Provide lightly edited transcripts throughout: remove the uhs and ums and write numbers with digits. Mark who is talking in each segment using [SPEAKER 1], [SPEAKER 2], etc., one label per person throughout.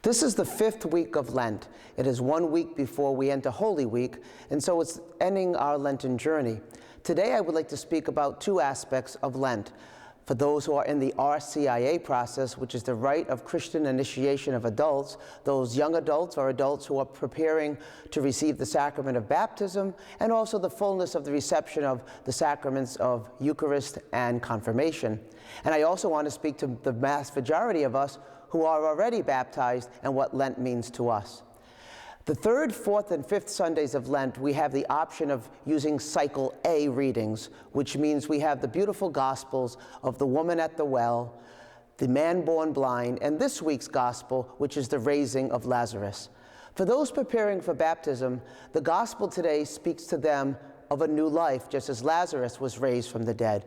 [SPEAKER 1] This is the 5th week of Lent. It is 1 week before we enter Holy Week, and so it's ending our Lenten journey. Today I would like to speak about 2 aspects of Lent. For those who are in the RCIA process, which is the rite of Christian initiation of adults, those young adults or adults who are preparing to receive the sacrament of baptism, and also the fullness of the reception of the sacraments of Eucharist and confirmation. And I also want to speak to the vast majority of us who are already baptized and what Lent means to us. The 3rd, 4th, and 5th Sundays of Lent, we have the option of using Cycle A readings, which means we have the beautiful Gospels of the woman at the well, the man born blind, and this week's Gospel, which is the raising of Lazarus. For those preparing for baptism, the Gospel today speaks to them of a new life, just as Lazarus was raised from the dead.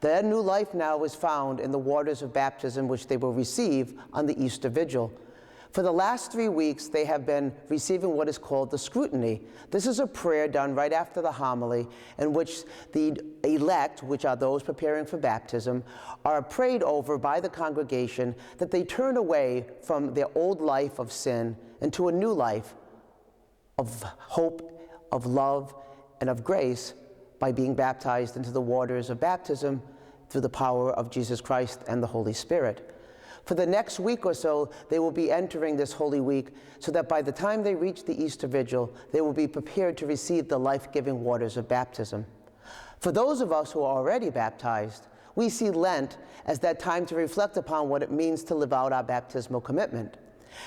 [SPEAKER 1] That new life now is found in the waters of baptism, which they will receive on the Easter Vigil. For the last 3 weeks, they have been receiving what is called the scrutiny. This is a prayer done right after the homily in which the elect, which are those preparing for baptism, are prayed over by the congregation that they turn away from their old life of sin into a new life of hope, of love, and of grace by being baptized into the waters of baptism through the power of Jesus Christ and the Holy Spirit. For the next week or so, they will be entering this Holy Week so that by the time they reach the Easter Vigil, they will be prepared to receive the life-giving waters of baptism. For those of us who are already baptized, we see Lent as that time to reflect upon what it means to live out our baptismal commitment.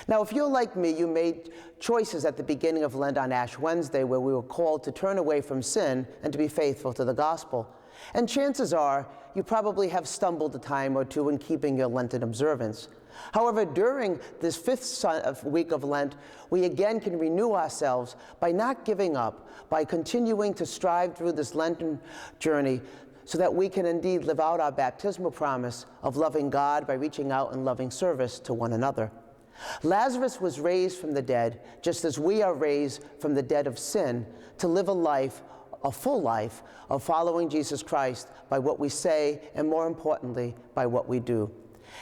[SPEAKER 1] Now, if you're like me, you made choices at the beginning of Lent on Ash Wednesday where we were called to turn away from sin and to be faithful to the gospel. And chances are you probably have stumbled a time or two in keeping your Lenten observance. However, during this 5th week of Lent, we again can renew ourselves by not giving up, by continuing to strive through this Lenten journey so that we can indeed live out our baptismal promise of loving God by reaching out and loving service to one another. Lazarus was raised from the dead, just as we are raised from the dead of sin, to live a full life of following Jesus Christ by what we say, and more importantly, by what we do.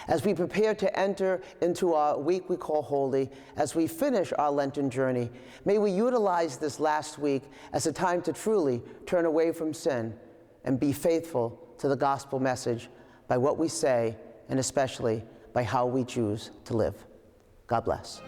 [SPEAKER 1] As we prepare to enter into our week we call Holy, as we finish our Lenten journey, may we utilize this last week as a time to truly turn away from sin and be faithful to the gospel message by what we say, and especially by how we choose to live. God bless.